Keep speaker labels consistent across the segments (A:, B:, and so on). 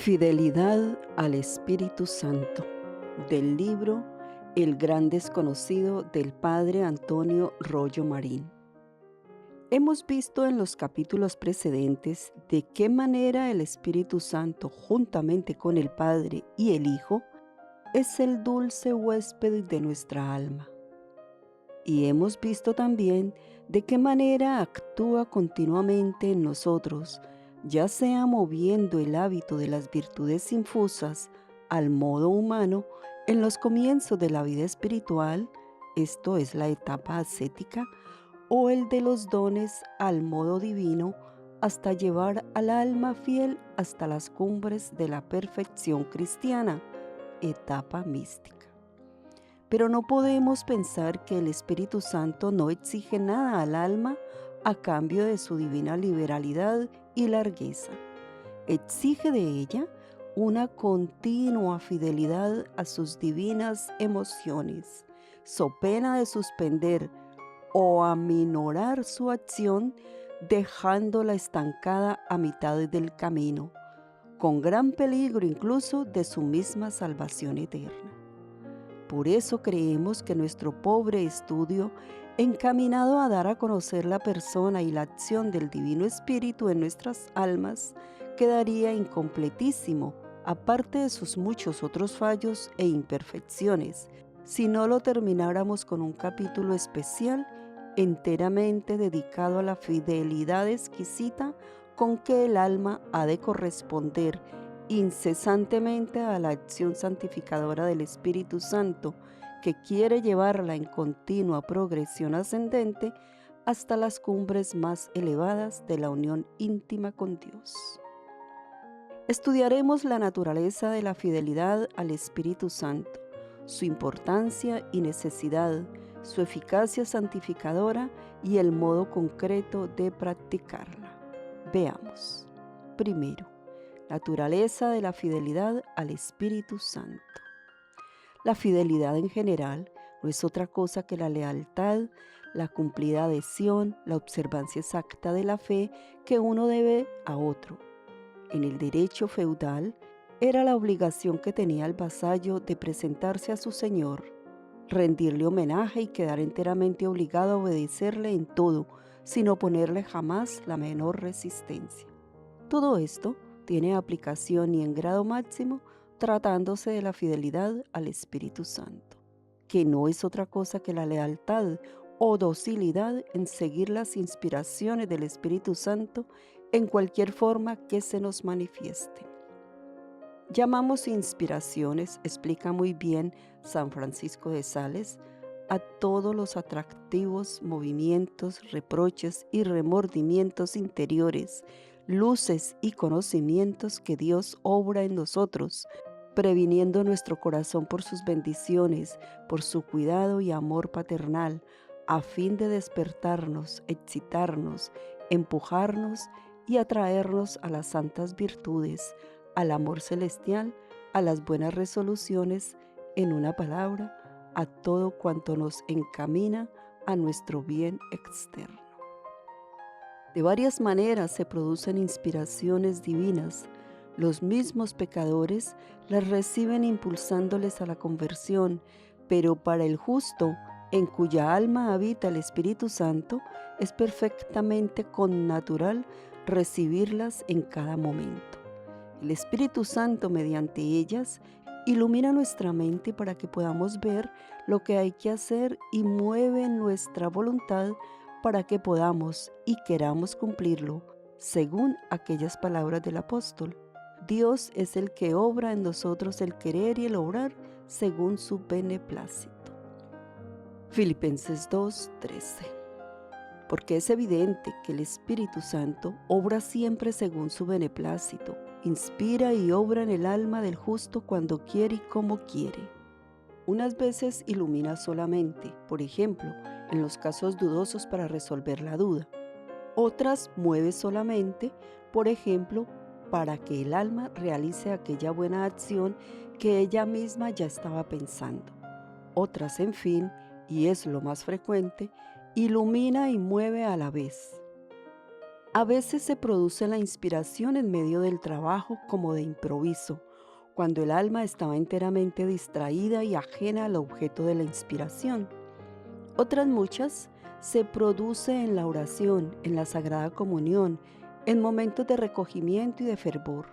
A: Fidelidad al Espíritu Santo, del libro El gran desconocido del Padre Antonio Rollo Marín. Hemos visto en los capítulos precedentes de qué manera el Espíritu Santo, juntamente con el Padre y el Hijo, es el dulce huésped de nuestra alma. Y hemos visto también de qué manera actúa continuamente en nosotros, ya sea moviendo el hábito de las virtudes infusas al modo humano en los comienzos de la vida espiritual, esto es la etapa ascética, o el de los dones al modo divino hasta llevar al alma fiel hasta las cumbres de la perfección cristiana, etapa mística. Pero no podemos pensar que el Espíritu Santo no exige nada al alma a cambio de su divina liberalidad y largueza. Exige de ella una continua fidelidad a sus divinas emociones, so pena de suspender o aminorar su acción, dejándola estancada a mitad del camino, con gran peligro incluso de su misma salvación eterna. Por eso creemos que nuestro pobre estudio, encaminado a dar a conocer la persona y la acción del Divino Espíritu en nuestras almas, quedaría incompletísimo, aparte de sus muchos otros fallos e imperfecciones, si no lo termináramos con un capítulo especial enteramente dedicado a la fidelidad exquisita con que el alma ha de corresponder incesantemente a la acción santificadora del Espíritu Santo, que quiere llevarla en continua progresión ascendente hasta las cumbres más elevadas de la unión íntima con Dios. Estudiaremos la naturaleza de la fidelidad al Espíritu Santo, su importancia y necesidad, su eficacia santificadora y el modo concreto de practicarla. Veamos. Primero, naturaleza de la fidelidad al Espíritu Santo. La fidelidad en general no es otra cosa que la lealtad, la cumplida adhesión, la observancia exacta de la fe que uno debe a otro. En el derecho feudal era la obligación que tenía el vasallo de presentarse a su señor, rendirle homenaje y quedar enteramente obligado a obedecerle en todo, sin oponerle jamás la menor resistencia. Todo esto tiene aplicación y en grado máximo tratándose de la fidelidad al Espíritu Santo, que no es otra cosa que la lealtad o docilidad en seguir las inspiraciones del Espíritu Santo en cualquier forma que se nos manifieste. Llamamos inspiraciones, explica muy bien San Francisco de Sales, a todos los atractivos movimientos, reproches y remordimientos interiores, luces y conocimientos que Dios obra en nosotros, previniendo nuestro corazón por sus bendiciones, por su cuidado y amor paternal, a fin de despertarnos, excitarnos, empujarnos y atraernos a las santas virtudes, al amor celestial, a las buenas resoluciones, en una palabra, a todo cuanto nos encamina a nuestro bien externo. De varias maneras se producen inspiraciones divinas. Los mismos pecadores las reciben impulsándoles a la conversión, pero para el justo, en cuya alma habita el Espíritu Santo, es perfectamente connatural recibirlas en cada momento. El Espíritu Santo, mediante ellas, ilumina nuestra mente para que podamos ver lo que hay que hacer y mueve nuestra voluntad para que podamos y queramos cumplirlo, según aquellas palabras del apóstol. Dios es el que obra en nosotros el querer y el obrar según su beneplácito. Filipenses 2:13. Porque es evidente que el Espíritu Santo obra siempre según su beneplácito, inspira y obra en el alma del justo cuando quiere y como quiere. Unas veces ilumina solamente, por ejemplo, en los casos dudosos para resolver la duda. Otras mueve solamente, por ejemplo, para que el alma realice aquella buena acción que ella misma ya estaba pensando. Otras, en fin, y es lo más frecuente, ilumina y mueve a la vez. A veces se produce la inspiración en medio del trabajo como de improviso, cuando el alma estaba enteramente distraída y ajena al objeto de la inspiración. Otras muchas se produce en la oración, en la Sagrada Comunión, en momentos de recogimiento y de fervor.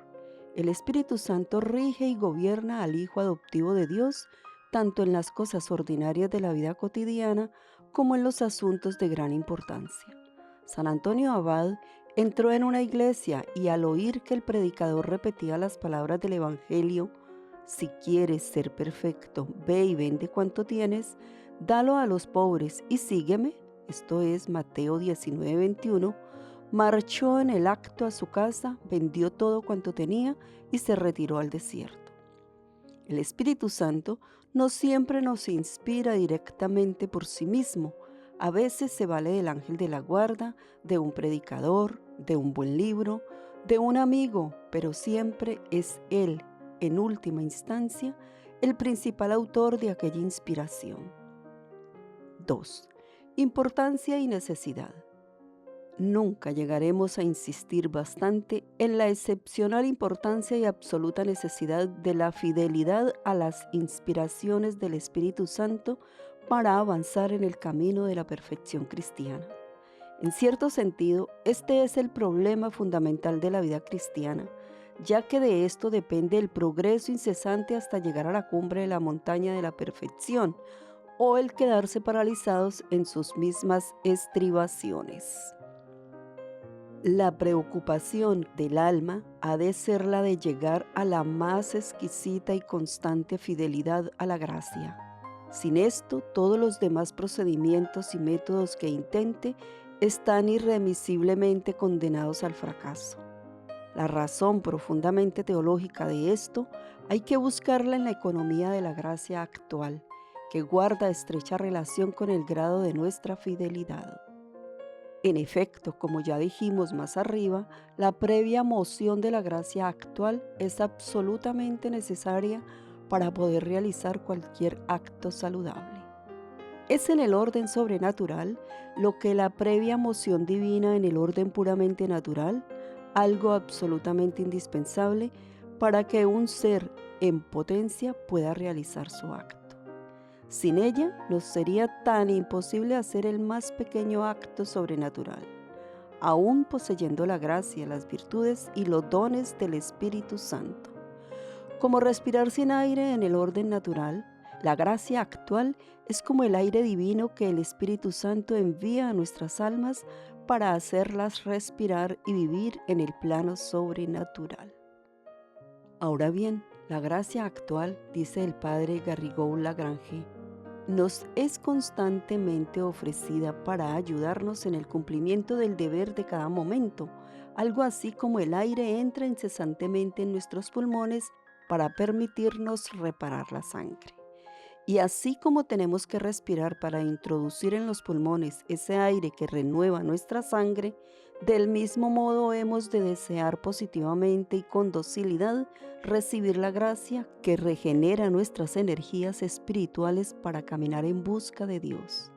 A: El Espíritu Santo rige y gobierna al Hijo adoptivo de Dios, tanto en las cosas ordinarias de la vida cotidiana como en los asuntos de gran importancia. San Antonio Abad entró en una iglesia y al oír que el predicador repetía las palabras del Evangelio: si quieres ser perfecto, ve y vende cuanto tienes, dalo a los pobres y sígueme, esto es Mateo 19:21, marchó en el acto a su casa, vendió todo cuanto tenía y se retiró al desierto. El Espíritu Santo no siempre nos inspira directamente por sí mismo. A veces se vale del ángel de la guarda, de un predicador, de un buen libro, de un amigo, pero siempre es Él, en última instancia, el principal autor de aquella inspiración. 2. Importancia y necesidad. Nunca llegaremos a insistir bastante en la excepcional importancia y absoluta necesidad de la fidelidad a las inspiraciones del Espíritu Santo para avanzar en el camino de la perfección cristiana. En cierto sentido, este es el problema fundamental de la vida cristiana, ya que de esto depende el progreso incesante hasta llegar a la cumbre de la montaña de la perfección, o el quedarse paralizados en sus mismas estribaciones. La preocupación del alma ha de ser la de llegar a la más exquisita y constante fidelidad a la gracia. Sin esto, todos los demás procedimientos y métodos que intente están irremisiblemente condenados al fracaso. La razón profundamente teológica de esto hay que buscarla en la economía de la gracia actual, que guarda estrecha relación con el grado de nuestra fidelidad. En efecto, como ya dijimos más arriba, la previa moción de la gracia actual es absolutamente necesaria para poder realizar cualquier acto saludable. Es en el orden sobrenatural lo que la previa moción divina en el orden puramente natural, algo absolutamente indispensable para que un ser en potencia pueda realizar su acto. Sin ella nos sería tan imposible hacer el más pequeño acto sobrenatural, aún poseyendo la gracia, las virtudes y los dones del Espíritu Santo. Como respirar sin aire en el orden natural, la gracia actual es como el aire divino que el Espíritu Santo envía a nuestras almas para hacerlas respirar y vivir en el plano sobrenatural. Ahora bien, la gracia actual, dice el padre Garrigou Lagrange, nos es constantemente ofrecida para ayudarnos en el cumplimiento del deber de cada momento, algo así como el aire entra incesantemente en nuestros pulmones para permitirnos reparar la sangre. Y así como tenemos que respirar para introducir en los pulmones ese aire que renueva nuestra sangre, del mismo modo hemos de desear positivamente y con docilidad recibir la gracia que regenera nuestras energías espirituales para caminar en busca de Dios.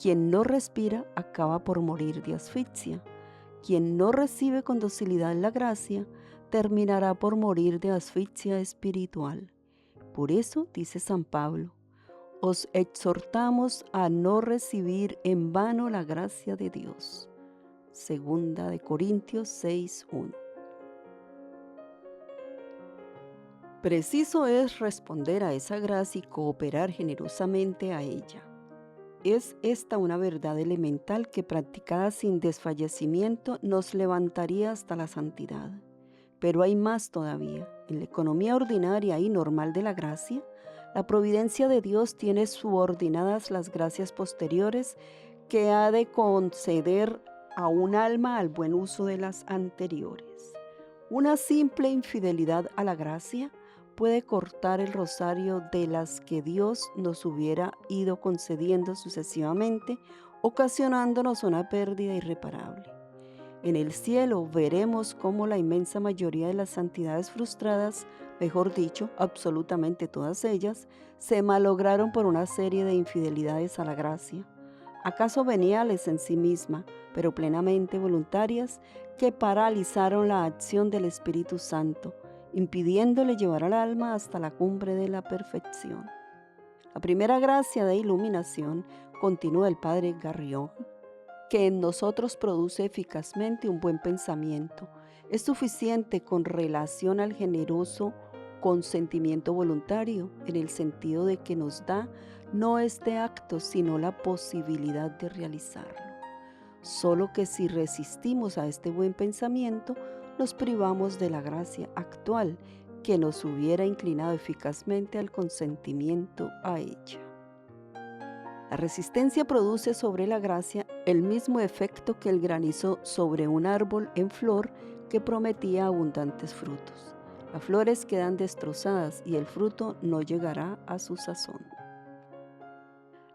A: Quien no respira acaba por morir de asfixia. Quien no recibe con docilidad la gracia terminará por morir de asfixia espiritual. Por eso, dice San Pablo, os exhortamos a no recibir en vano la gracia de Dios. Segunda de Corintios 6:1. Preciso es responder a esa gracia y cooperar generosamente a ella. Es esta una verdad elemental que, practicada sin desfallecimiento, nos levantaría hasta la santidad. Pero hay más todavía. En la economía ordinaria y normal de la gracia, la providencia de Dios tiene subordinadas las gracias posteriores que ha de conceder a un alma al buen uso de las anteriores. Una simple infidelidad a la gracia puede cortar el rosario de las que Dios nos hubiera ido concediendo sucesivamente, ocasionándonos una pérdida irreparable. En el cielo veremos cómo la inmensa mayoría de las santidades frustradas, mejor dicho, absolutamente todas ellas, se malograron por una serie de infidelidades a la gracia, acaso veniales en sí misma, pero plenamente voluntarias, que paralizaron la acción del Espíritu Santo, impidiéndole llevar al alma hasta la cumbre de la perfección. La primera gracia de iluminación, continúa el padre Garrigón, que en nosotros produce eficazmente un buen pensamiento, es suficiente con relación al generoso consentimiento voluntario, en el sentido de que nos da no este acto, sino la posibilidad de realizarlo. Solo que si resistimos a este buen pensamiento, nos privamos de la gracia actual que nos hubiera inclinado eficazmente al consentimiento a ella. La resistencia produce sobre la gracia el mismo efecto que el granizo sobre un árbol en flor que prometía abundantes frutos. Las flores quedan destrozadas y el fruto no llegará a su sazón.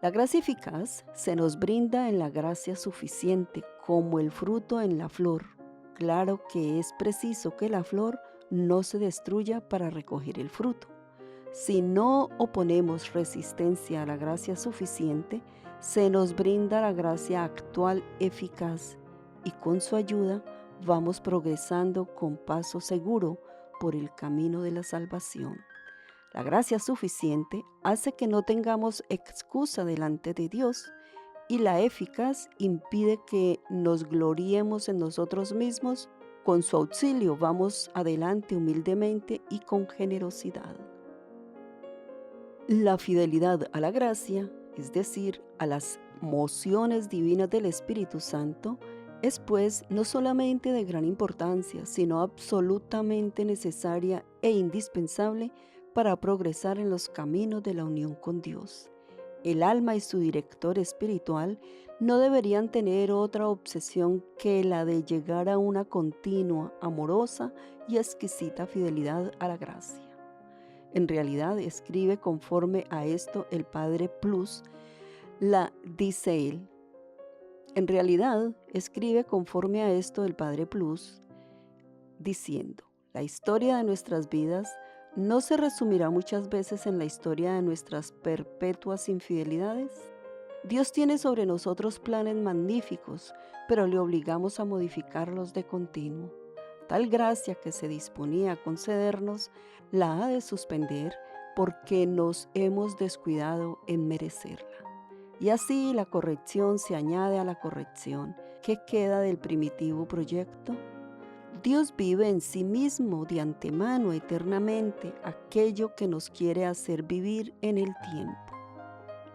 A: La gracia eficaz se nos brinda en la gracia suficiente, como el fruto en la flor. Claro que es preciso que la flor no se destruya para recoger el fruto. Si no oponemos resistencia a la gracia suficiente, se nos brinda la gracia actual eficaz y con su ayuda vamos progresando con paso seguro por el camino de la salvación. La gracia suficiente hace que no tengamos excusa delante de Dios y la eficaz impide que nos gloriemos en nosotros mismos. Con su auxilio vamos adelante humildemente y con generosidad. La fidelidad a la gracia, es decir, a las mociones divinas del Espíritu Santo, es pues no solamente de gran importancia, sino absolutamente necesaria e indispensable para progresar en los caminos de la unión con Dios. El alma y su director espiritual no deberían tener otra obsesión que la de llegar a una continua, amorosa y exquisita fidelidad a la gracia. En realidad, escribe conforme a esto el Padre Plus, dice él. En realidad, escribe conforme a esto el Padre Plus, diciendo: la historia de nuestras vidas no se resumirá muchas veces en la historia de nuestras perpetuas infidelidades. Dios tiene sobre nosotros planes magníficos, pero le obligamos a modificarlos de continuo. Tal gracia que se disponía a concedernos la ha de suspender porque nos hemos descuidado en merecerla. Y así la corrección se añade a la corrección. ¿Qué queda del primitivo proyecto? Dios vive en sí mismo de antemano eternamente aquello que nos quiere hacer vivir en el tiempo.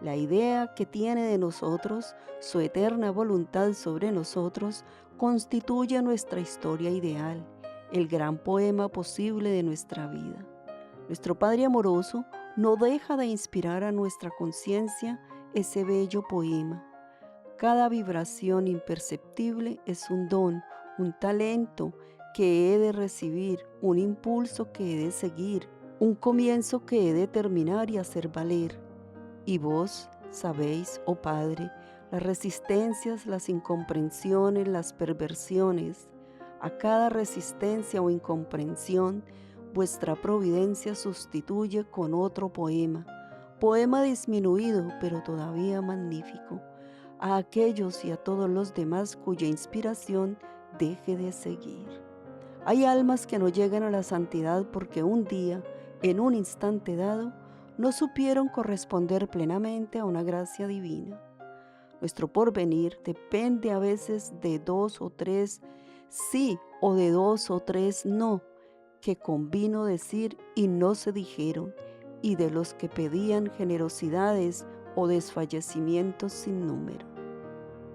A: La idea que tiene de nosotros, su eterna voluntad sobre nosotros, constituye nuestra historia ideal, el gran poema posible de nuestra vida. Nuestro Padre amoroso no deja de inspirar a nuestra conciencia ese bello poema. Cada vibración imperceptible es un don, un talento que he de recibir, un impulso que he de seguir, un comienzo que he de terminar y hacer valer. Y vos sabéis, oh Padre, las resistencias, las incomprensiones, las perversiones. A cada resistencia o incomprensión, vuestra providencia sustituye con otro poema, poema disminuido pero todavía magnífico, a aquellos y a todos los demás cuya inspiración deje de seguir. Hay almas que no llegan a la santidad porque un día, en un instante dado, no supieron corresponder plenamente a una gracia divina. Nuestro porvenir depende a veces de 2 o 3 sí o de 2 o 3 no, que convino decir y no se dijeron, y de los que pedían generosidades o desfallecimientos sin número.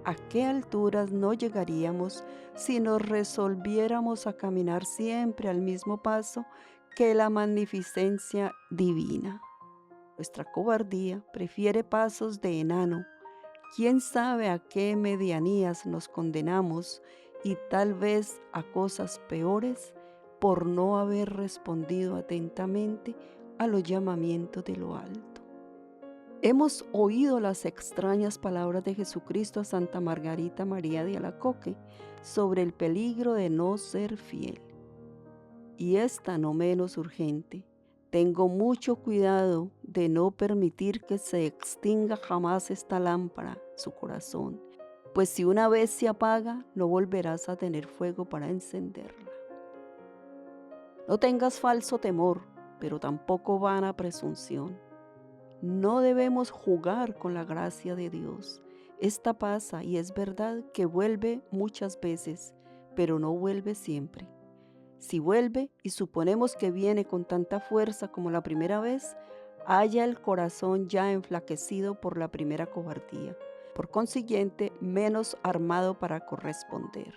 A: ¿A qué alturas no llegaríamos si nos resolviéramos a caminar siempre al mismo paso que la magnificencia divina? Nuestra cobardía prefiere pasos de enano. ¿Quién sabe a qué medianías nos condenamos y tal vez a cosas peores por no haber respondido atentamente a los llamamientos de lo alto? Hemos oído las extrañas palabras de Jesucristo a Santa Margarita María de Alacoque sobre el peligro de no ser fiel. Y esta no menos urgente: Tengo mucho cuidado de no permitir que se extinga jamás esta lámpara, su corazón, pues si una vez se apaga, no volverás a tener fuego para encenderla. No tengas falso temor, pero tampoco vana presunción. No debemos jugar con la gracia de Dios. Esta pasa y es verdad que vuelve muchas veces, pero no vuelve siempre. Si vuelve y suponemos que viene con tanta fuerza como la primera vez, haya el corazón ya enflaquecido por la primera cobardía, por consiguiente menos armado para corresponder.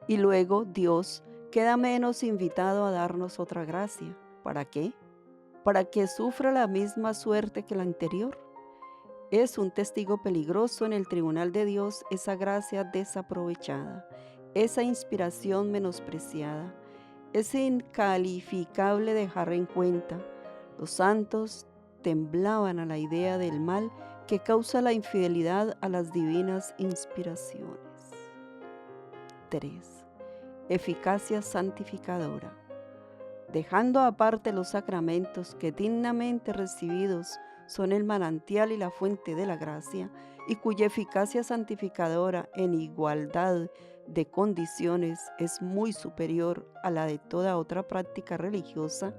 A: Y luego Dios queda menos invitado a darnos otra gracia. ¿Para qué? Para que sufra la misma suerte que la anterior. Es un testigo peligroso en el tribunal de Dios esa gracia desaprovechada, esa inspiración menospreciada. Es incalificable dejar en cuenta. Los santos temblaban a la idea del mal que causa la infidelidad a las divinas inspiraciones. 3. Eficacia santificadora. Dejando aparte los sacramentos que dignamente recibidos son el manantial y la fuente de la gracia, y cuya eficacia santificadora en igualdad de condiciones es muy superior a la de toda otra práctica religiosa,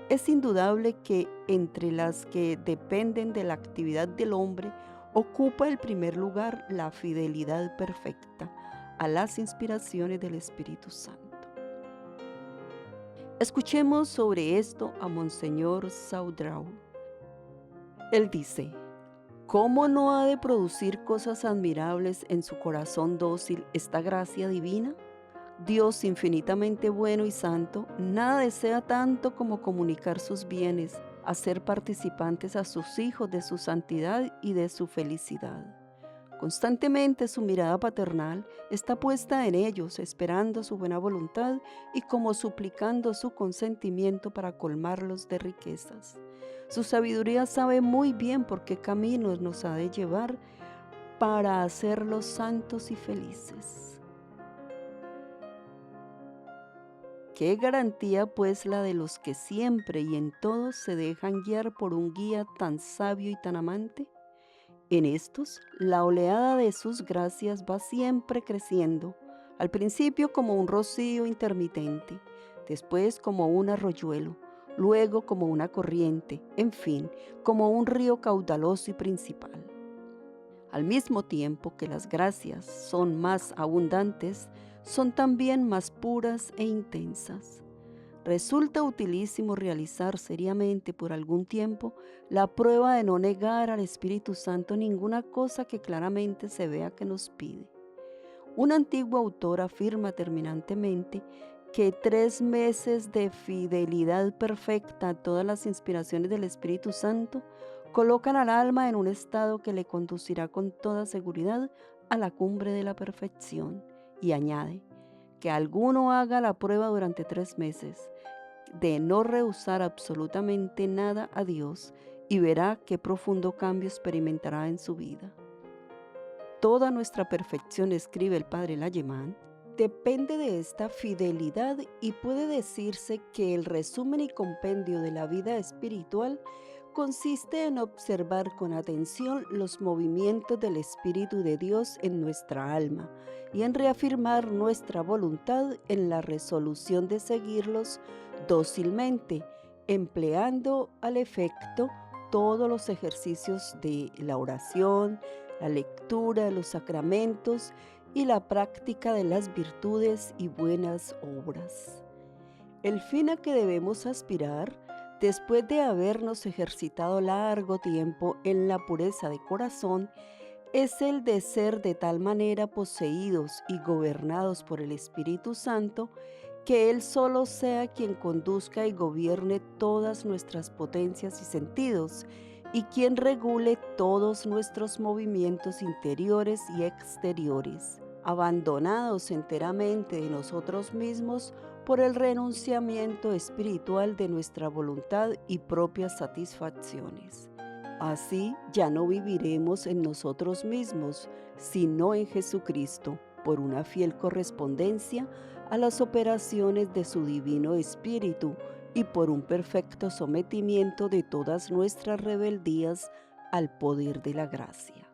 A: es indudable que entre las que dependen de la actividad del hombre ocupa el primer lugar la fidelidad perfecta a las inspiraciones del Espíritu Santo. Escuchemos sobre esto a Monseñor Saudrau. Él dice: ¿cómo no ha de producir cosas admirables en su corazón dócil esta gracia divina? Dios, infinitamente bueno y santo, nada desea tanto como comunicar sus bienes, hacer participantes a sus hijos de su santidad y de su felicidad. Constantemente su mirada paternal está puesta en ellos, esperando su buena voluntad y como suplicando su consentimiento para colmarlos de riquezas. Su sabiduría sabe muy bien por qué caminos nos ha de llevar para hacerlos santos y felices. ¿Qué garantía pues la de los que siempre y en todo se dejan guiar por un guía tan sabio y tan amante? En estos, la oleada de sus gracias va siempre creciendo, al principio como un rocío intermitente, después como un arroyuelo, luego como una corriente, en fin, como un río caudaloso y principal. Al mismo tiempo que las gracias son más abundantes, son también más puras e intensas. Resulta utilísimo realizar seriamente por algún tiempo la prueba de no negar al Espíritu Santo ninguna cosa que claramente se vea que nos pide. Un antiguo autor afirma terminantemente que 3 meses de fidelidad perfecta a todas las inspiraciones del Espíritu Santo colocan al alma en un estado que le conducirá con toda seguridad a la cumbre de la perfección, y añade: que alguno haga la prueba durante 3 meses de no rehusar absolutamente nada a Dios y verá qué profundo cambio experimentará en su vida. Toda nuestra perfección, escribe el padre Lallemán, depende de esta fidelidad y puede decirse que el resumen y compendio de la vida espiritual consiste en observar con atención los movimientos del Espíritu de Dios en nuestra alma y en reafirmar nuestra voluntad en la resolución de seguirlos dócilmente, empleando al efecto todos los ejercicios de la oración, la lectura de los sacramentos y la práctica de las virtudes y buenas obras. El fin a que debemos aspirar, después de habernos ejercitado largo tiempo en la pureza de corazón, es el de ser de tal manera poseídos y gobernados por el Espíritu Santo, que Él solo sea quien conduzca y gobierne todas nuestras potencias y sentidos, y quien regule todos nuestros movimientos interiores y exteriores, abandonados enteramente de nosotros mismos por el renunciamiento espiritual de nuestra voluntad y propias satisfacciones. Así ya no viviremos en nosotros mismos, sino en Jesucristo, por una fiel correspondencia a las operaciones de su Divino Espíritu, y por un perfecto sometimiento de todas nuestras rebeldías al poder de la gracia.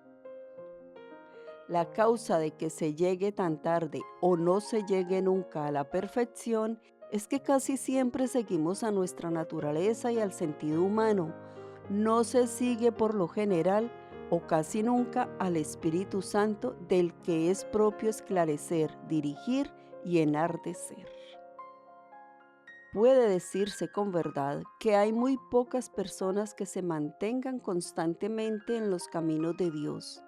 A: La causa de que se llegue tan tarde o no se llegue nunca a la perfección es que casi siempre seguimos a nuestra naturaleza y al sentido humano. No se sigue por lo general o casi nunca al Espíritu Santo, del que es propio esclarecer, dirigir y enardecer. Puede decirse con verdad que hay muy pocas personas que se mantengan constantemente en los caminos de Dios.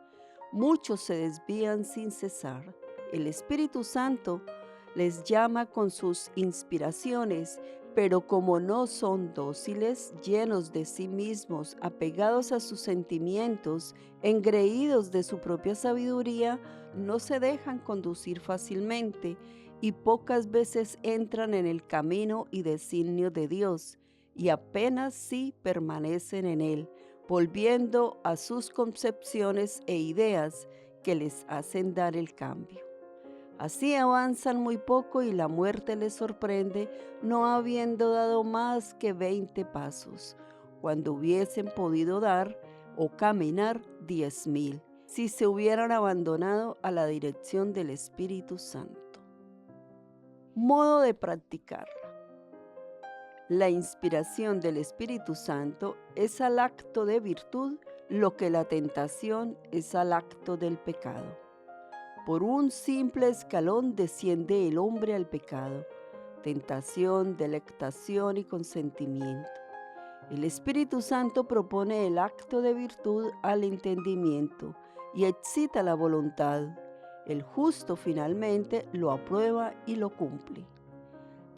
A: Muchos se desvían sin cesar. El Espíritu Santo les llama con sus inspiraciones, pero como no son dóciles, llenos de sí mismos, apegados a sus sentimientos, engreídos de su propia sabiduría, no se dejan conducir fácilmente y pocas veces entran en el camino y designio de Dios, y apenas sí permanecen en él, volviendo a sus concepciones e ideas que les hacen dar el cambio. Así avanzan muy poco y la muerte les sorprende, no habiendo dado más que 20 pasos, cuando hubiesen podido dar o caminar 10,000, si se hubieran abandonado a la dirección del Espíritu Santo. Modo de practicar. La inspiración del Espíritu Santo es al acto de virtud lo que la tentación es al acto del pecado. Por un simple escalón desciende el hombre al pecado, tentación, delectación y consentimiento. El Espíritu Santo propone el acto de virtud al entendimiento y excita la voluntad. El justo finalmente lo aprueba y lo cumple.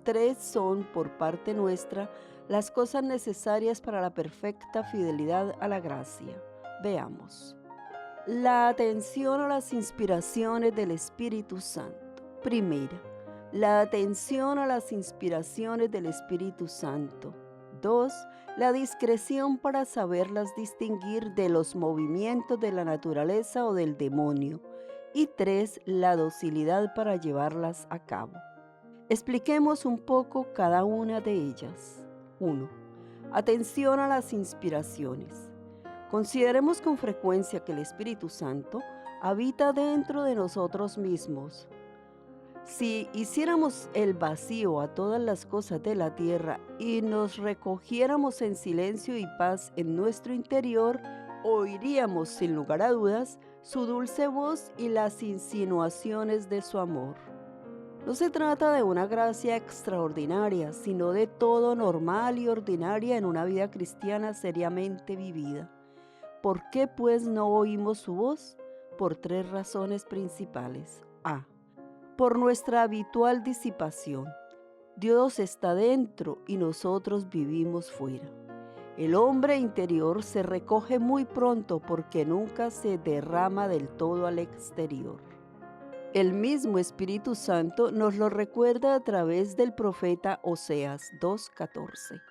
A: 3 son, por parte nuestra, las cosas necesarias para la perfecta fidelidad a la gracia. Veamos. La atención a las inspiraciones del Espíritu Santo. Primera, la atención a las inspiraciones del Espíritu Santo. 2, la discreción para saberlas distinguir de los movimientos de la naturaleza o del demonio. Y 3, la docilidad para llevarlas a cabo. Expliquemos un poco cada una de ellas. 1. Atención a las inspiraciones. Consideremos con frecuencia que el Espíritu Santo habita dentro de nosotros mismos. Si hiciéramos el vacío a todas las cosas de la tierra y nos recogiéramos en silencio y paz en nuestro interior, oiríamos sin lugar a dudas su dulce voz y las insinuaciones de su amor. No se trata de una gracia extraordinaria, sino de todo normal y ordinaria en una vida cristiana seriamente vivida. ¿Por qué pues no oímos su voz? Por 3 razones principales. A. Por nuestra habitual disipación. Dios está dentro y nosotros vivimos fuera. El hombre interior se recoge muy pronto porque nunca se derrama del todo al exterior. El mismo Espíritu Santo nos lo recuerda a través del profeta Oseas 2:14.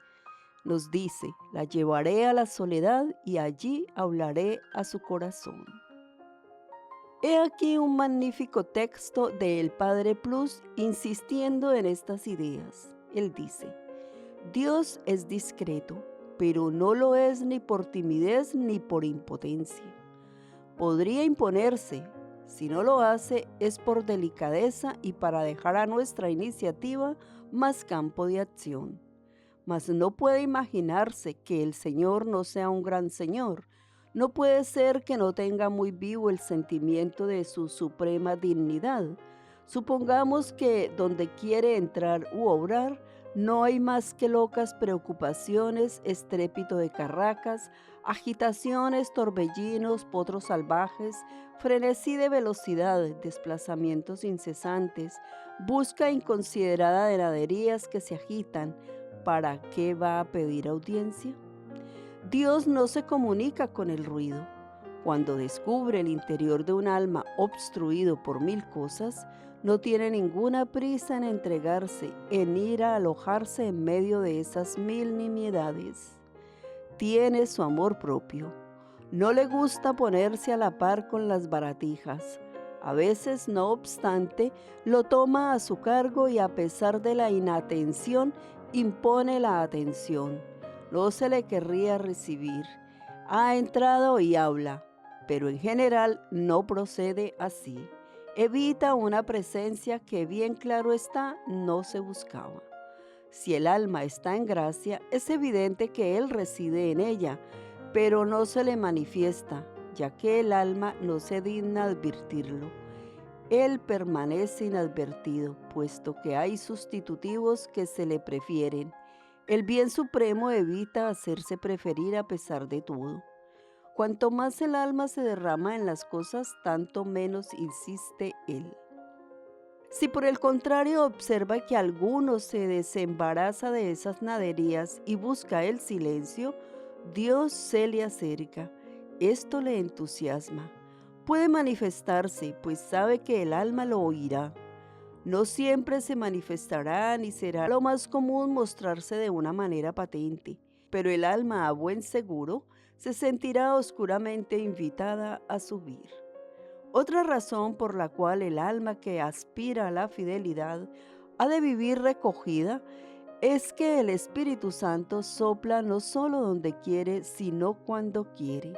A: Nos dice: la llevaré a la soledad y allí hablaré a su corazón. He aquí un magnífico texto de El Padre Plus insistiendo en estas ideas. Él dice: Dios es discreto, pero no lo es ni por timidez ni por impotencia. Podría imponerse. Si no lo hace, es por delicadeza y para dejar a nuestra iniciativa más campo de acción. Mas no puede imaginarse que el Señor no sea un gran Señor. No puede ser que no tenga muy vivo el sentimiento de su suprema dignidad. Supongamos que donde quiere entrar u obrar, no hay más que locas preocupaciones, estrépito de carracas, agitaciones, torbellinos, potros salvajes, frenesí de velocidad, desplazamientos incesantes, busca inconsiderada de naderías que se agitan. ¿Para qué va a pedir audiencia? Dios no se comunica con el ruido. Cuando descubre el interior de un alma obstruido por 1000 cosas, no tiene ninguna prisa en entregarse, en ir a alojarse en medio de esas 1000 nimiedades. Tiene su amor propio. No le gusta ponerse a la par con las baratijas. A veces, no obstante, lo toma a su cargo y a pesar de la inatención, impone la atención, no se le querría recibir. Ha entrado y habla, pero en general no procede así. Evita una presencia que bien claro está, no se buscaba. Si el alma está en gracia, es evidente que Él reside en ella, pero no se le manifiesta, ya que el alma no se digna advertirlo. Él permanece inadvertido, puesto que hay sustitutivos que se le prefieren. El bien supremo evita hacerse preferir a pesar de todo. Cuanto más el alma se derrama en las cosas, tanto menos insiste Él. Si por el contrario observa que alguno se desembaraza de esas naderías y busca el silencio, Dios se le acerca. Esto le entusiasma. Puede manifestarse, pues sabe que el alma lo oirá. No siempre se manifestará ni será lo más común mostrarse de una manera patente, pero el alma a buen seguro se sentirá oscuramente invitada a subir. Otra razón por la cual el alma que aspira a la fidelidad ha de vivir recogida es que el Espíritu Santo sopla no solo donde quiere, sino cuando quiere.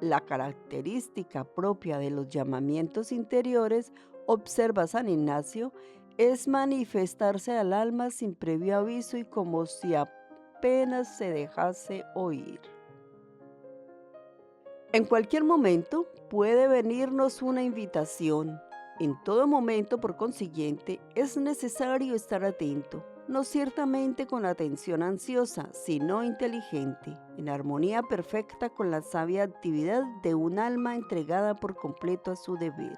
A: La característica propia de los llamamientos interiores, observa San Ignacio, es manifestarse al alma sin previo aviso y como si apenas se dejase oír. En cualquier momento puede venirnos una invitación. En todo momento, por consiguiente, es necesario estar atento, no ciertamente con atención ansiosa, sino inteligente, en armonía perfecta con la sabia actividad de un alma entregada por completo a su deber.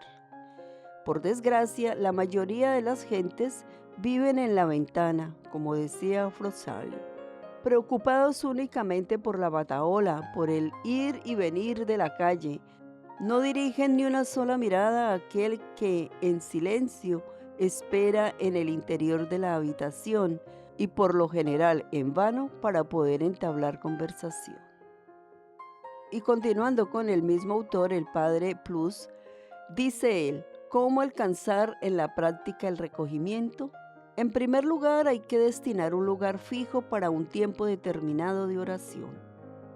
A: Por desgracia, la mayoría de las gentes viven en la ventana, como decía Froissart, preocupados únicamente por la batahola, por el ir y venir de la calle. No dirigen ni una sola mirada a aquel que en silencio espera en el interior de la habitación y por lo general en vano para poder entablar conversación. Y continuando con el mismo autor, el padre Plus, dice él, ¿cómo alcanzar en la práctica el recogimiento? En primer lugar, hay que destinar un lugar fijo para un tiempo determinado de oración.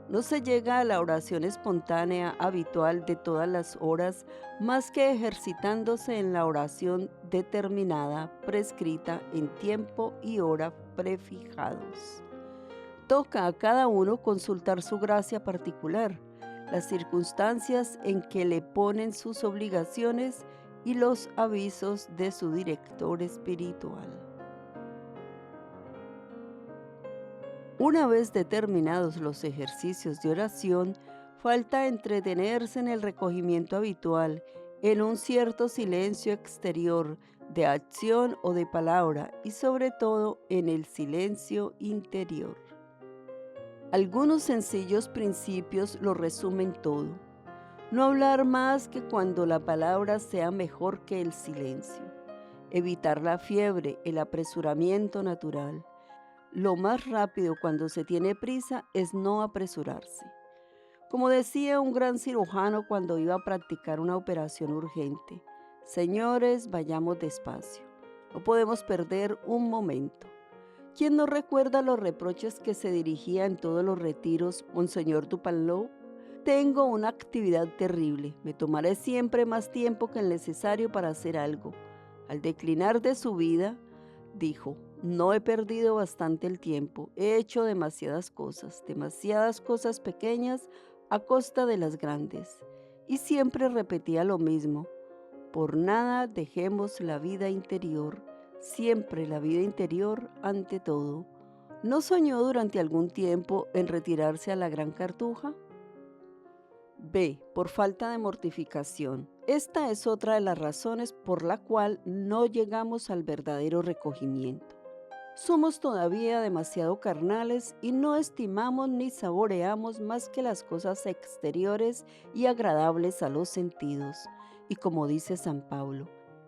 A: No se llega a la oración espontánea habitual de todas las horas más que ejercitándose en la oración determinada, prescrita en tiempo y hora prefijados. Toca a cada uno consultar su gracia particular, las circunstancias en que le ponen sus obligaciones y los avisos de su director espiritual. Una vez determinados los ejercicios de oración, falta entretenerse en el recogimiento habitual, en un cierto silencio exterior de acción o de palabra y sobre todo en el silencio interior. Algunos sencillos principios lo resumen todo. No hablar más que cuando la palabra sea mejor que el silencio. Evitar la fiebre, el apresuramiento natural. Lo más rápido cuando se tiene prisa es no apresurarse. Como decía un gran cirujano cuando iba a practicar una operación urgente, señores, vayamos despacio, no podemos perder un momento. ¿Quién no recuerda los reproches que se dirigía en todos los retiros, Monseñor Dupanloup? Tengo una actividad terrible, me tomaré siempre más tiempo que el necesario para hacer algo. Al declinar de su vida, dijo, no he perdido bastante el tiempo, he hecho demasiadas cosas pequeñas a costa de las grandes. Y siempre repetía lo mismo, por nada dejemos la vida interior, siempre la vida interior ante todo. ¿No soñó durante algún tiempo en retirarse a la Gran Cartuja? B. Por falta de mortificación. Esta es otra de las razones por la cual no llegamos al verdadero recogimiento. Somos todavía demasiado carnales y no estimamos ni saboreamos más que las cosas exteriores y agradables a los sentidos. Y como dice San Pablo,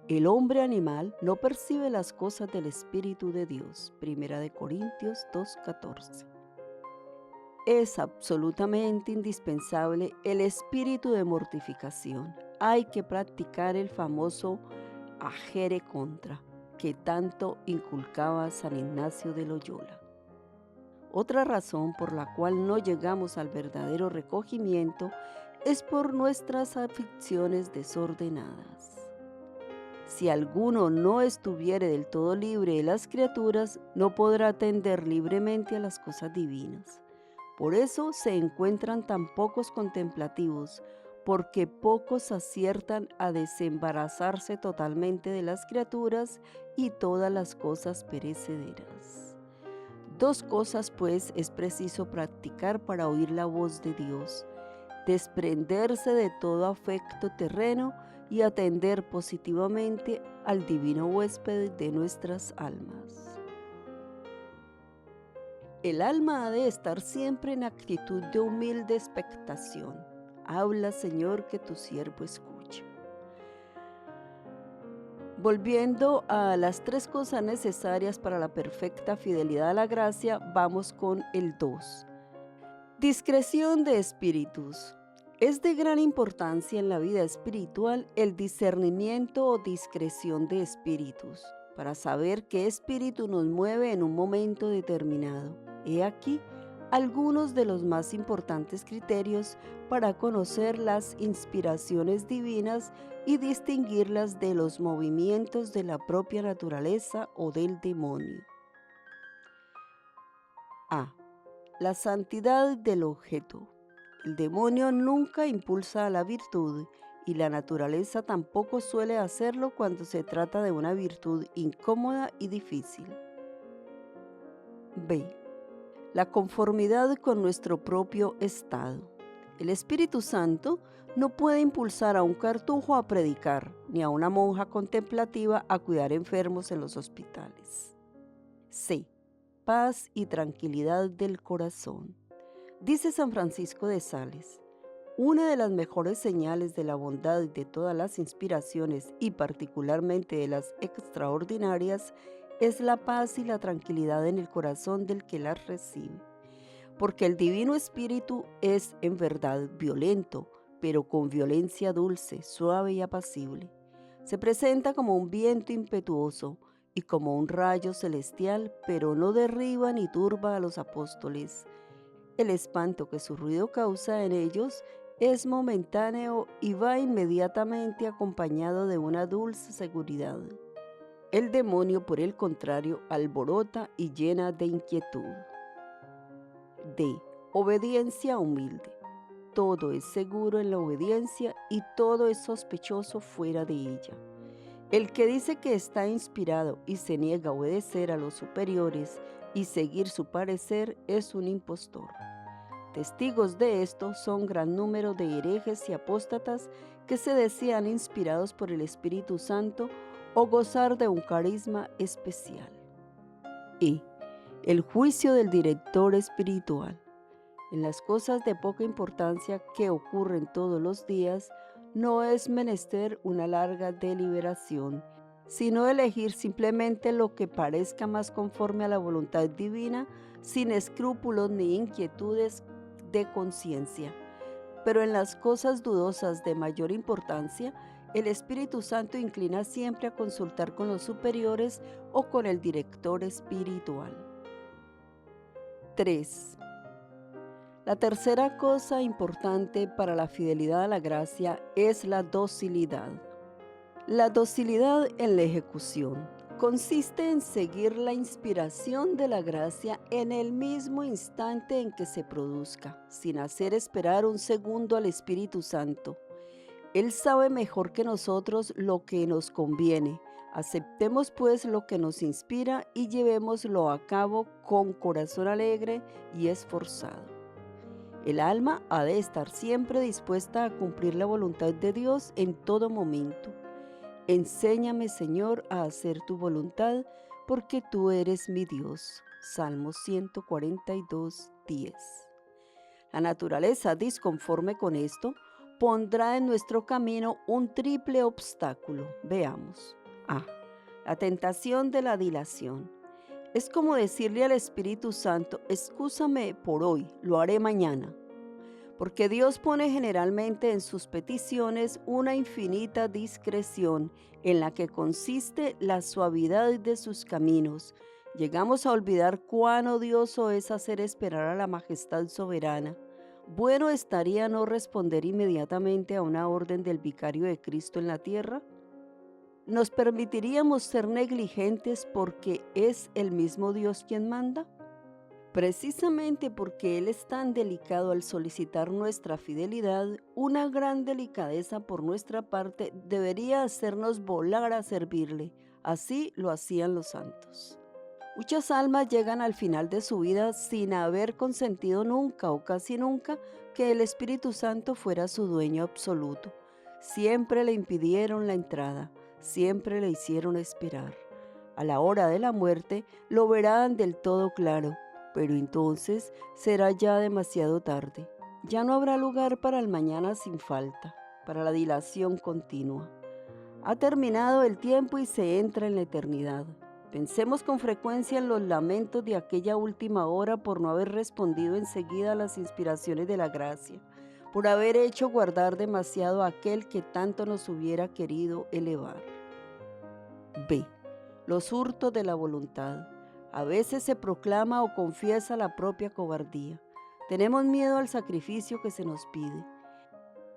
A: el hombre animal no percibe las cosas del Espíritu de Dios. 1 Corintios 2:14. Es absolutamente indispensable el espíritu de mortificación. Hay que practicar el famoso agere contra. que tanto inculcaba San Ignacio de Loyola. Otra razón por la cual no llegamos al verdadero recogimiento es por nuestras aficiones desordenadas. Si alguno no estuviere del todo libre de las criaturas, no podrá atender libremente a las cosas divinas. Por eso se encuentran tan pocos contemplativos, porque pocos aciertan a desembarazarse totalmente de las criaturas y todas las cosas perecederas. Dos cosas, pues, es preciso practicar para oír la voz de Dios: desprenderse de todo afecto terreno y atender positivamente al divino huésped de nuestras almas. El alma ha de estar siempre en actitud de humilde expectación. Habla, Señor, que tu siervo escucha. Volviendo a las tres cosas necesarias para la perfecta fidelidad a la gracia, vamos con el 2. Discreción de espíritus. Es de gran importancia en la vida espiritual el discernimiento o discreción de espíritus, para saber qué espíritu nos mueve en un momento determinado. He aquí algunos de los más importantes criterios para conocer las inspiraciones divinas y distinguirlas de los movimientos de la propia naturaleza o del demonio. A. La santidad del objeto. El demonio nunca impulsa a la virtud y la naturaleza tampoco suele hacerlo cuando se trata de una virtud incómoda y difícil. B. La conformidad con nuestro propio estado. El Espíritu Santo no puede impulsar a un cartujo a predicar, ni a una monja contemplativa a cuidar enfermos en los hospitales. C. Paz y tranquilidad del corazón. Dice San Francisco de Sales: una de las mejores señales de la bondad de todas las inspiraciones y particularmente de las extraordinarias es la paz y la tranquilidad en el corazón del que las recibe, porque el Divino Espíritu es en verdad violento, pero con violencia dulce, suave y apacible. Se presenta como un viento impetuoso y como un rayo celestial, pero no derriba ni turba a los apóstoles. El espanto que su ruido causa en ellos es momentáneo y va inmediatamente acompañado de una dulce seguridad. El demonio, por el contrario, alborota y llena de inquietud. D. Obediencia humilde. Todo es seguro en la obediencia y todo es sospechoso fuera de ella. El que dice que está inspirado y se niega a obedecer a los superiores y seguir su parecer es un impostor. Testigos de esto son gran número de herejes y apóstatas que se decían inspirados por el Espíritu Santo o gozar de un carisma especial. E. El juicio del director espiritual. En las cosas de poca importancia que ocurren todos los días, no es menester una larga deliberación, sino elegir simplemente lo que parezca más conforme a la voluntad divina, sin escrúpulos ni inquietudes de conciencia. Pero en las cosas dudosas de mayor importancia, el Espíritu Santo inclina siempre a consultar con los superiores o con el director espiritual. 3. La tercera cosa importante para la fidelidad a la gracia es la docilidad. La docilidad en la ejecución consiste en seguir la inspiración de la gracia en el mismo instante en que se produzca, sin hacer esperar un segundo al Espíritu Santo. Él sabe mejor que nosotros lo que nos conviene. Aceptemos pues lo que nos inspira y llevémoslo a cabo con corazón alegre y esforzado. El alma ha de estar siempre dispuesta a cumplir la voluntad de Dios en todo momento. Enséñame, Señor, a hacer tu voluntad, porque tú eres mi Dios. Salmo 142, 10. La naturaleza, disconforme con esto, pondrá en nuestro camino un triple obstáculo. Veamos. A. La tentación de la dilación. Es como decirle al Espíritu Santo: excúsame por hoy, lo haré mañana. porque Dios pone generalmente en sus peticiones una infinita discreción en la que consiste la suavidad de sus caminos. Llegamos a olvidar cuán odioso es hacer esperar a la majestad soberana. Bueno estaría no responder inmediatamente a una orden del vicario de Cristo en la tierra. ¿Nos permitiríamos ser negligentes porque es el mismo Dios quien manda? Precisamente porque Él es tan delicado al solicitar nuestra fidelidad, una gran delicadeza por nuestra parte debería hacernos volar a servirle. Así lo hacían los santos. Muchas almas llegan al final de su vida sin haber consentido nunca o casi nunca que el Espíritu Santo fuera su dueño absoluto. Siempre le impidieron la entrada, siempre le hicieron esperar. A la hora de la muerte lo verán del todo claro, pero entonces será ya demasiado tarde. Ya no habrá lugar para el mañana sin falta, para la dilación continua. Ha terminado el tiempo y se entra en la eternidad. Pensemos con frecuencia en los lamentos de aquella última hora por no haber respondido enseguida a las inspiraciones de la gracia, por haber hecho guardar demasiado a aquel que tanto nos hubiera querido elevar. B. Los hurtos de la voluntad. A veces se proclama o confiesa la propia cobardía. Tenemos miedo al sacrificio que se nos pide.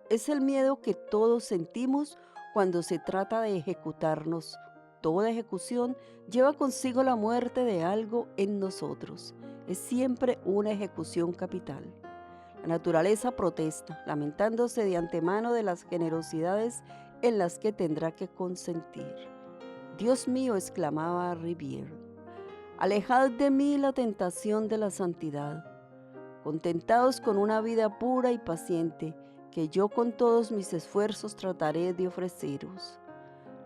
A: Es el miedo que todos sentimos cuando se trata de ejecutarnos. Toda ejecución lleva consigo la muerte de algo en nosotros. Es siempre una ejecución capital. La naturaleza protesta, lamentándose de antemano de las generosidades en las que tendrá que consentir. Dios mío, exclamaba Rivière, alejad de mí la tentación de la santidad. Contentaos con una vida pura y paciente, que yo con todos mis esfuerzos trataré de ofreceros.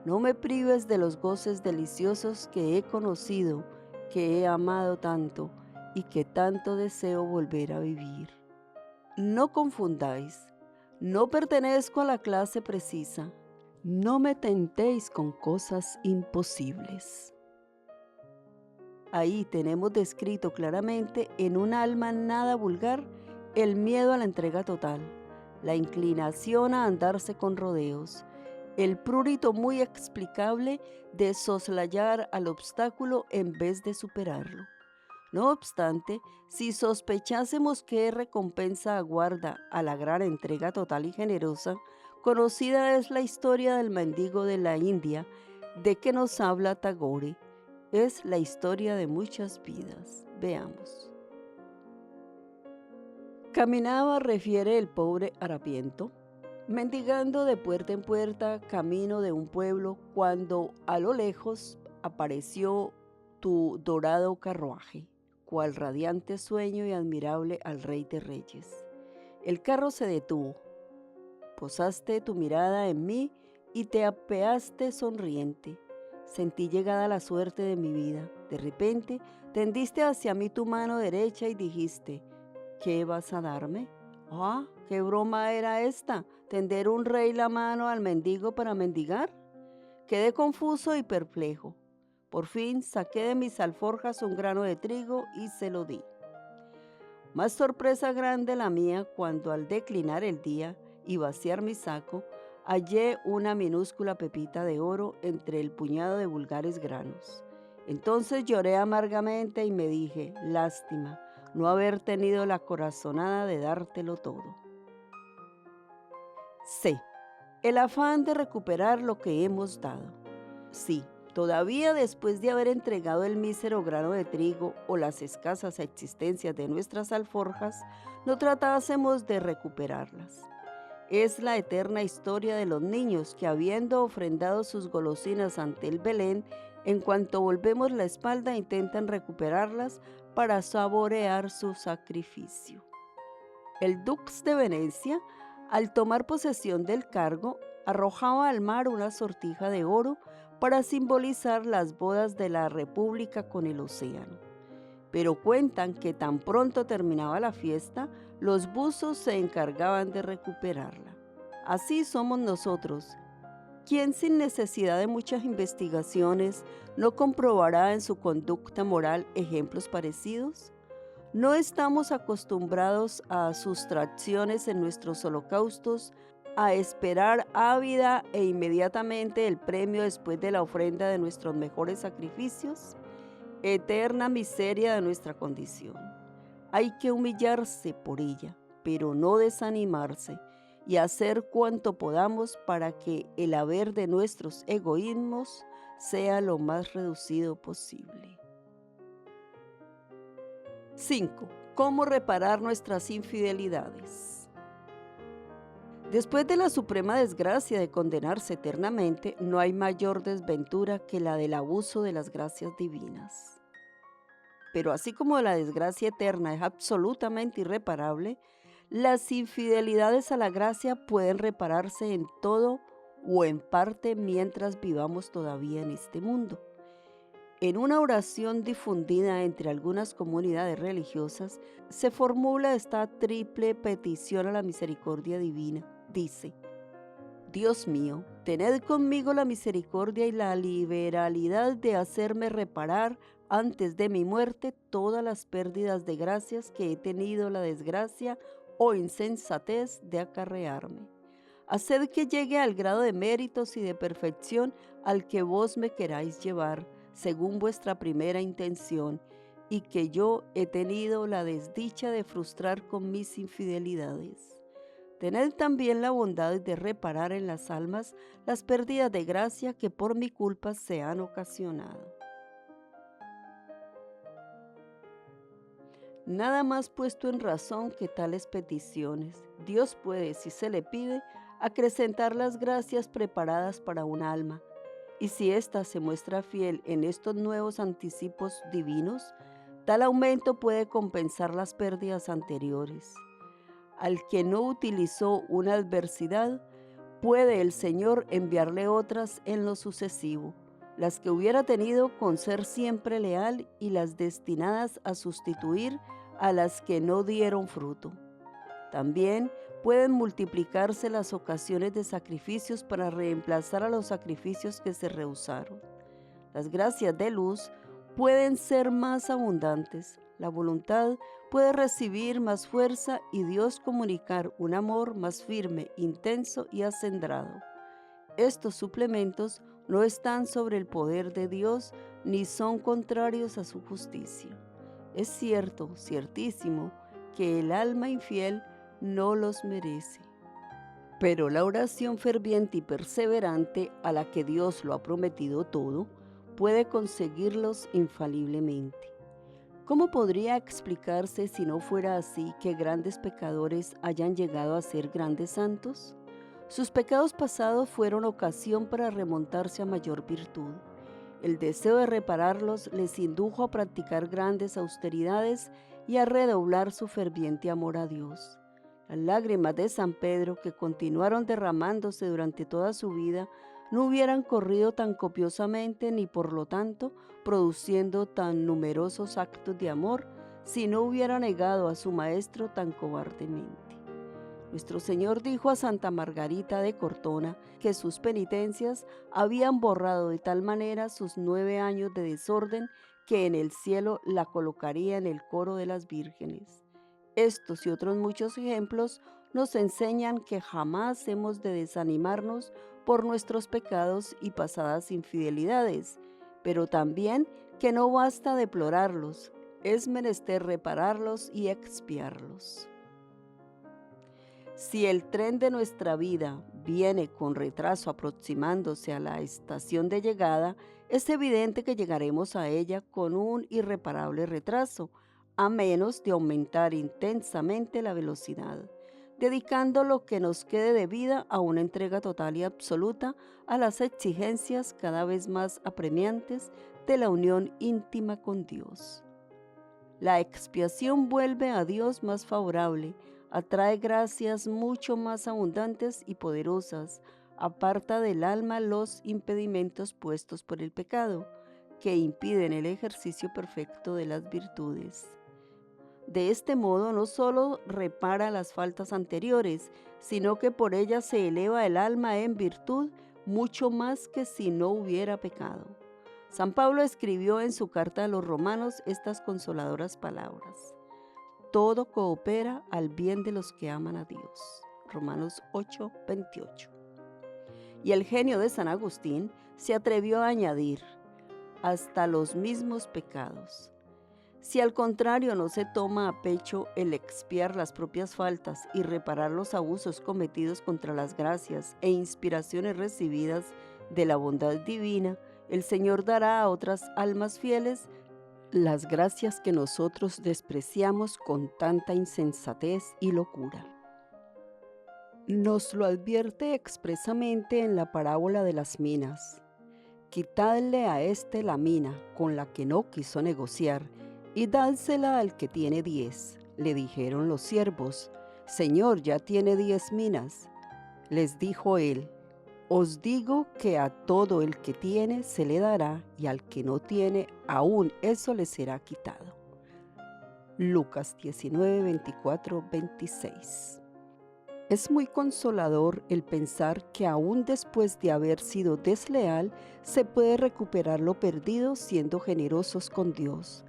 A: No me prives de los goces deliciosos que he conocido, que he amado tanto y que tanto deseo volver a vivir. No confundáis, no pertenezco a la clase precisa. No me tentéis con cosas imposibles. Ahí tenemos descrito claramente en un alma nada vulgar el miedo a la entrega total, la inclinación a andarse con rodeos, el prurito muy explicable de soslayar al obstáculo en vez de superarlo. No obstante, si sospechásemos qué recompensa aguarda a la gran entrega total y generosa, conocida es la historia del mendigo de la India, de que nos habla Tagore. Es la historia de muchas vidas. Veamos. Caminaba, refiere el pobre harapiento, mendigando de puerta en puerta, camino de un pueblo, cuando a lo lejos apareció tu dorado carruaje, cual radiante sueño y admirable al Rey de Reyes. El carro se detuvo. Posaste tu mirada en mí y te apeaste sonriente. Sentí llegada la suerte de mi vida. De repente, tendiste hacia mí tu mano derecha y dijiste, ¿qué vas a darme? ¡Ah! ¿Qué broma era esta? ¿Tender un rey la mano al mendigo para mendigar? Quedé confuso y perplejo. Por fin saqué de mis alforjas un grano de trigo y se lo di. Más sorpresa grande la mía cuando al declinar el día y vaciar mi saco, hallé una minúscula pepita de oro entre el puñado de vulgares granos. Entonces lloré amargamente y me dije, lástima, no haber tenido la corazonada de dártelo todo. C. El afán de recuperar lo que hemos dado. Sí, todavía después de haber entregado el mísero grano de trigo o las escasas existencias de nuestras alforjas, no tratásemos de recuperarlas. Es la eterna historia de los niños que, habiendo ofrendado sus golosinas ante el Belén, en cuanto volvemos la espalda intentan recuperarlas para saborear su sacrificio. El dux de Venecia, al tomar posesión del cargo, arrojaba al mar una sortija de oro para simbolizar las bodas de la República con el océano. Pero cuentan que tan pronto terminaba la fiesta, los buzos se encargaban de recuperarla. Así somos nosotros. ¿Quién sin necesidad de muchas investigaciones no comprobará en su conducta moral ejemplos parecidos? No estamos acostumbrados a sustracciones en nuestros holocaustos, a esperar ávida e inmediatamente el premio después de la ofrenda de nuestros mejores sacrificios. Eterna miseria de nuestra condición. Hay que humillarse por ella, pero no desanimarse, y hacer cuanto podamos para que el haber de nuestros egoísmos sea lo más reducido posible. 5. ¿Cómo reparar nuestras infidelidades? Después de la suprema desgracia de condenarse eternamente, no hay mayor desventura que la del abuso de las gracias divinas. Pero así como la desgracia eterna es absolutamente irreparable, las infidelidades a la gracia pueden repararse en todo o en parte mientras vivamos todavía en este mundo. En una oración difundida entre algunas comunidades religiosas, se formula esta triple petición a la misericordia divina. Dice: Dios mío, tened conmigo la misericordia y la liberalidad de hacerme reparar antes de mi muerte todas las pérdidas de gracias que he tenido la desgracia o insensatez de acarrearme. Haced que llegue al grado de méritos y de perfección al que vos me queráis llevar, según vuestra primera intención, y que yo he tenido la desdicha de frustrar con mis infidelidades. Tened también la bondad de reparar en las almas las pérdidas de gracia que por mi culpa se han ocasionado. Nada más puesto en razón que tales peticiones. Dios puede, si se le pide, acrecentar las gracias preparadas para un alma, y si ésta se muestra fiel en estos nuevos anticipos divinos, tal aumento puede compensar las pérdidas anteriores. Al que no utilizó una adversidad, puede el Señor enviarle otras en lo sucesivo, las que hubiera tenido con ser siempre leal y las destinadas a sustituir a las que no dieron fruto. También pueden multiplicarse las ocasiones de sacrificios para reemplazar a los sacrificios que se rehusaron. Las gracias de luz pueden ser más abundantes. La voluntad puede recibir más fuerza y Dios comunicar un amor más firme, intenso y acendrado. Estos suplementos no están sobre el poder de Dios ni son contrarios a su justicia. Es cierto, ciertísimo, que el alma infiel no los merece. Pero la oración ferviente y perseverante a la que Dios lo ha prometido todo, puede conseguirlos infaliblemente. ¿Cómo podría explicarse si no fuera así que grandes pecadores hayan llegado a ser grandes santos? Sus pecados pasados fueron ocasión para remontarse a mayor virtud. El deseo de repararlos les indujo a practicar grandes austeridades y a redoblar su ferviente amor a Dios. Las lágrimas de San Pedro, que continuaron derramándose durante toda su vida, no hubieran corrido tan copiosamente ni por lo tanto produciendo tan numerosos actos de amor si no hubiera negado a su maestro tan cobardemente. Nuestro Señor dijo a Santa Margarita de Cortona que sus penitencias habían borrado de tal manera sus 9 años de desorden que en el cielo la colocaría en el coro de las vírgenes. Estos y otros muchos ejemplos nos enseñan que jamás hemos de desanimarnos por nuestros pecados y pasadas infidelidades, pero también que no basta deplorarlos, es menester repararlos y expiarlos. Si el tren de nuestra vida viene con retraso aproximándose a la estación de llegada, es evidente que llegaremos a ella con un irreparable retraso, a menos de aumentar intensamente la velocidad, dedicando lo que nos quede de vida a una entrega total y absoluta a las exigencias cada vez más apremiantes de la unión íntima con Dios. La expiación vuelve a Dios más favorable, atrae gracias mucho más abundantes y poderosas, aparta del alma los impedimentos puestos por el pecado, que impiden el ejercicio perfecto de las virtudes. De este modo no solo repara las faltas anteriores, sino que por ellas se eleva el alma en virtud mucho más que si no hubiera pecado. San Pablo escribió en su carta a los romanos estas consoladoras palabras: todo coopera al bien de los que aman a Dios. Romanos 8:28. Y el genio de San Agustín se atrevió a añadir, hasta los mismos pecados. Si al contrario no se toma a pecho el expiar las propias faltas y reparar los abusos cometidos contra las gracias e inspiraciones recibidas de la bondad divina, el Señor dará a otras almas fieles las gracias que nosotros despreciamos con tanta insensatez y locura. Nos lo advierte expresamente en la parábola de las minas. Quitadle a éste la mina con la que no quiso negociar y dádsela al que tiene 10. Le dijeron los siervos, Señor, ya tiene 10 minas. Les dijo él, os digo que a todo el que tiene se le dará y al que no tiene, aún eso le será quitado. Lucas 19, 24, 26. Es muy consolador el pensar que aún después de haber sido desleal, se puede recuperar lo perdido siendo generosos con Dios.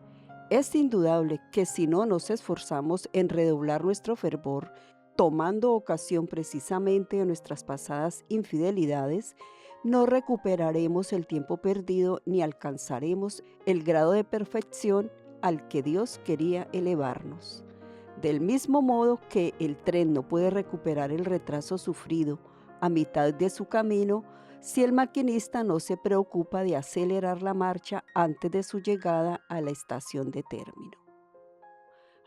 A: Es indudable que si no nos esforzamos en redoblar nuestro fervor, tomando ocasión precisamente de nuestras pasadas infidelidades, no recuperaremos el tiempo perdido ni alcanzaremos el grado de perfección al que Dios quería elevarnos. Del mismo modo que el tren no puede recuperar el retraso sufrido a mitad de su camino, si el maquinista no se preocupa de acelerar la marcha antes de su llegada a la estación de término.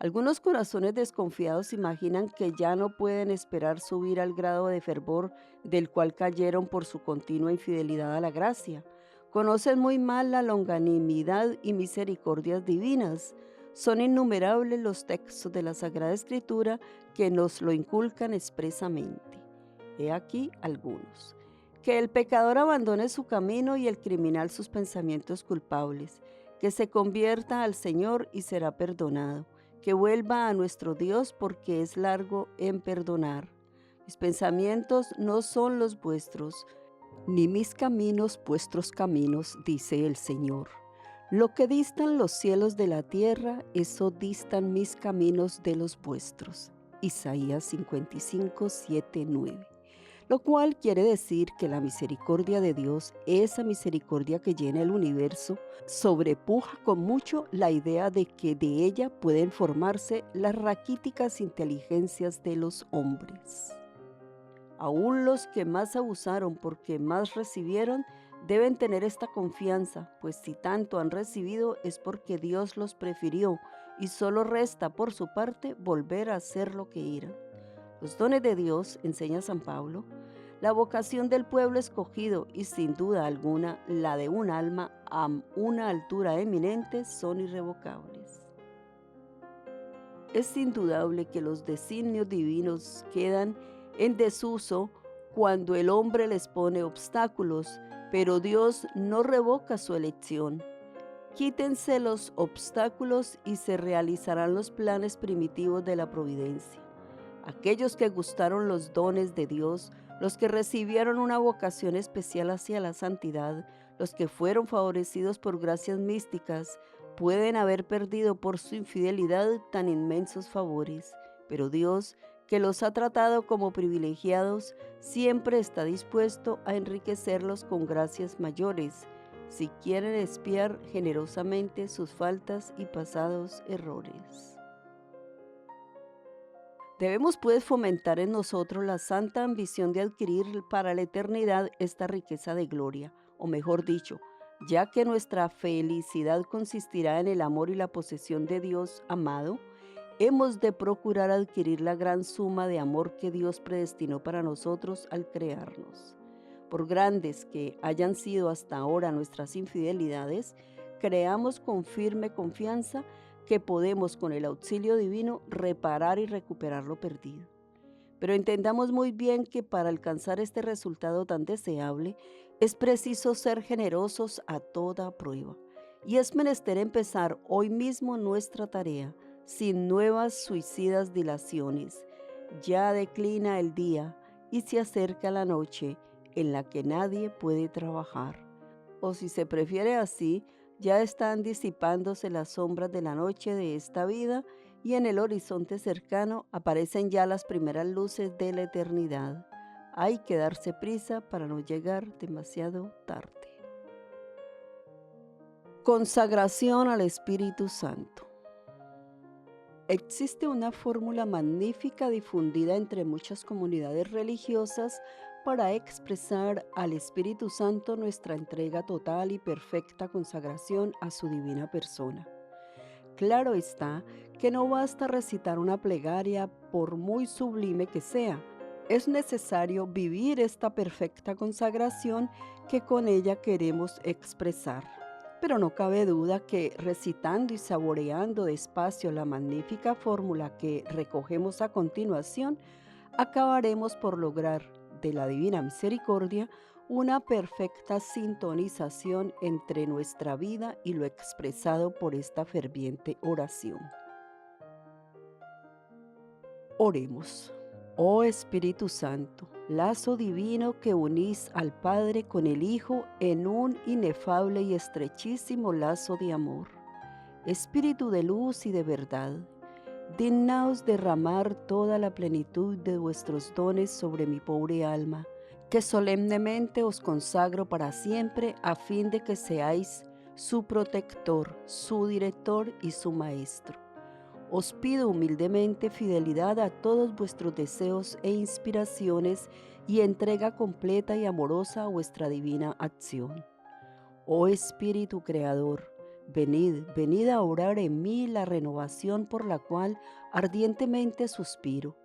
A: Algunos corazones desconfiados imaginan que ya no pueden esperar subir al grado de fervor del cual cayeron por su continua infidelidad a la gracia. Conocen muy mal la longanimidad y misericordias divinas. Son innumerables los textos de la Sagrada Escritura que nos lo inculcan expresamente. He aquí algunos. Que el pecador abandone su camino y el criminal sus pensamientos culpables. Que se convierta al Señor y será perdonado. Que vuelva a nuestro Dios porque es largo en perdonar. Mis pensamientos no son los vuestros, ni mis caminos vuestros caminos, dice el Señor. Lo que distan los cielos de la tierra, eso distan mis caminos de los vuestros. Isaías 55, 7, 9. Lo cual quiere decir que la misericordia de Dios, esa misericordia que llena el universo, sobrepuja con mucho la idea de que de ella pueden formarse las raquíticas inteligencias de los hombres. Aún los que más abusaron porque más recibieron, deben tener esta confianza, pues si tanto han recibido es porque Dios los prefirió y solo resta por su parte volver a ser lo que eran. Los dones de Dios, enseña San Pablo, la vocación del pueblo escogido y sin duda alguna la de un alma a una altura eminente son irrevocables. Es indudable que los designios divinos quedan en desuso cuando el hombre les pone obstáculos, pero Dios no revoca su elección. Quítense los obstáculos y se realizarán los planes primitivos de la providencia. Aquellos que gustaron los dones de Dios, los que recibieron una vocación especial hacia la santidad, los que fueron favorecidos por gracias místicas, pueden haber perdido por su infidelidad tan inmensos favores, pero Dios, que los ha tratado como privilegiados, siempre está dispuesto a enriquecerlos con gracias mayores, si quieren expiar generosamente sus faltas y pasados errores. Debemos pues fomentar en nosotros la santa ambición de adquirir para la eternidad esta riqueza de gloria, o mejor dicho, ya que nuestra felicidad consistirá en el amor y la posesión de Dios amado, hemos de procurar adquirir la gran suma de amor que Dios predestinó para nosotros al crearnos. Por grandes que hayan sido hasta ahora nuestras infidelidades, creamos con firme confianza que podemos con el auxilio divino reparar y recuperar lo perdido. Pero entendamos muy bien que para alcanzar este resultado tan deseable es preciso ser generosos a toda prueba y es menester empezar hoy mismo nuestra tarea sin nuevas suicidas dilaciones. Ya declina el día y se acerca la noche en la que nadie puede trabajar. O si se prefiere así, ya están disipándose las sombras de la noche de esta vida y en el horizonte cercano aparecen ya las primeras luces de la eternidad. Hay que darse prisa para no llegar demasiado tarde. Consagración al Espíritu Santo. Existe una fórmula magnífica difundida entre muchas comunidades religiosas para expresar al Espíritu Santo nuestra entrega total y perfecta consagración a su divina persona. Claro está que no basta recitar una plegaria por muy sublime que sea. Es necesario vivir esta perfecta consagración que con ella queremos expresar. Pero no cabe duda que recitando y saboreando despacio la magnífica fórmula que recogemos a continuación, acabaremos por lograr de la divina misericordia una perfecta sintonización entre nuestra vida y lo expresado por esta ferviente oración. Oremos. Oh Espíritu Santo, lazo divino que unís al Padre con el Hijo en un inefable y estrechísimo lazo de amor. Espíritu de luz y de verdad, dignaos derramar toda la plenitud de vuestros dones sobre mi pobre alma, que solemnemente os consagro para siempre a fin de que seáis su protector, su director y su maestro. Os pido humildemente fidelidad a todos vuestros deseos e inspiraciones y entrega completa y amorosa a vuestra divina acción. Oh Espíritu Creador, venid a orar en mí la renovación por la cual ardientemente suspiro,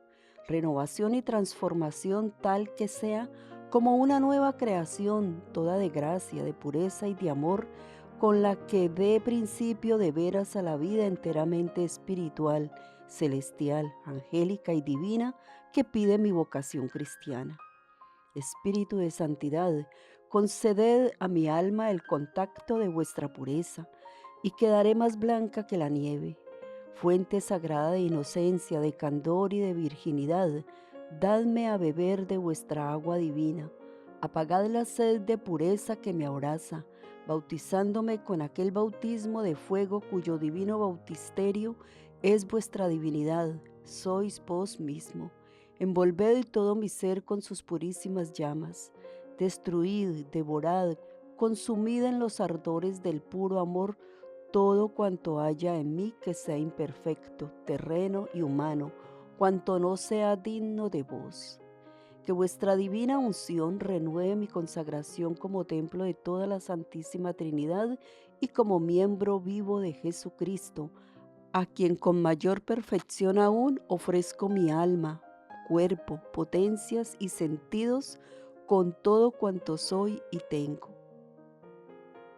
A: renovación y transformación tal que sea como una nueva creación, toda de gracia, de pureza y de amor, con la que dé principio de veras a la vida enteramente espiritual, celestial, angélica y divina que pide mi vocación cristiana. Espíritu de santidad, conceded a mi alma el contacto de vuestra pureza, y quedaré más blanca que la nieve. Fuente sagrada de inocencia, de candor y de virginidad, dadme a beber de vuestra agua divina. Apagad la sed de pureza que me abraza, bautizándome con aquel bautismo de fuego cuyo divino bautisterio es vuestra divinidad, sois vos mismo. Envolved todo mi ser con sus purísimas llamas, destruid, devorad, consumid en los ardores del puro amor todo cuanto haya en mí que sea imperfecto, terreno y humano, cuanto no sea digno de vos. Que vuestra divina unción renueve mi consagración como templo de toda la Santísima Trinidad y como miembro vivo de Jesucristo, a quien con mayor perfección aún ofrezco mi alma, cuerpo, potencias y sentidos con todo cuanto soy y tengo.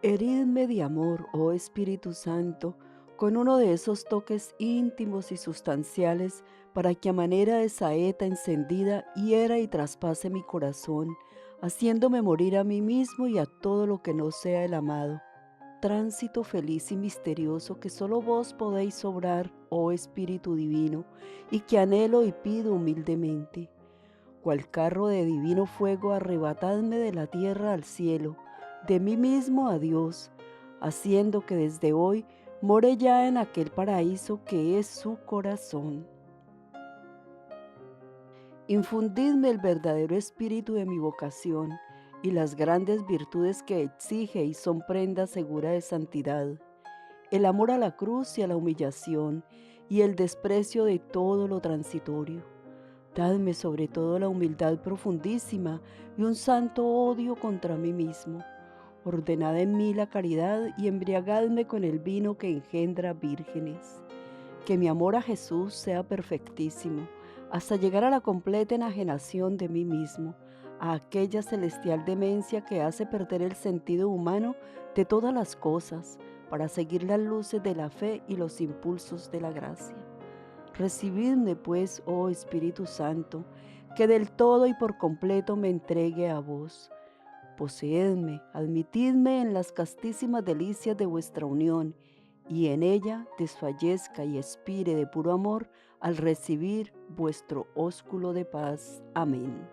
A: Heridme de amor, oh Espíritu Santo, con uno de esos toques íntimos y sustanciales para que a manera de saeta encendida hiera y traspase mi corazón, haciéndome morir a mí mismo y a todo lo que no sea el amado. Tránsito feliz y misterioso que solo vos podéis obrar, oh Espíritu Divino, y que anhelo y pido humildemente. Cual carro de divino fuego, arrebatadme de la tierra al cielo, de mí mismo a Dios, haciendo que desde hoy more ya en aquel paraíso que es su corazón. Infundidme el verdadero espíritu de mi vocación y las grandes virtudes que exige y son prenda segura de santidad, el amor a la cruz y a la humillación y el desprecio de todo lo transitorio. Dadme sobre todo la humildad profundísima y un santo odio contra mí mismo. Ordenad en mí la caridad y embriagadme con el vino que engendra vírgenes. Que mi amor a Jesús sea perfectísimo, hasta llegar a la completa enajenación de mí mismo, a aquella celestial demencia que hace perder el sentido humano de todas las cosas, para seguir las luces de la fe y los impulsos de la gracia. Recibidme pues, oh Espíritu Santo, que del todo y por completo me entregue a vos. Poseedme, admitidme en las castísimas delicias de vuestra unión, y en ella desfallezca y expire de puro amor al recibir vuestro ósculo de paz. Amén.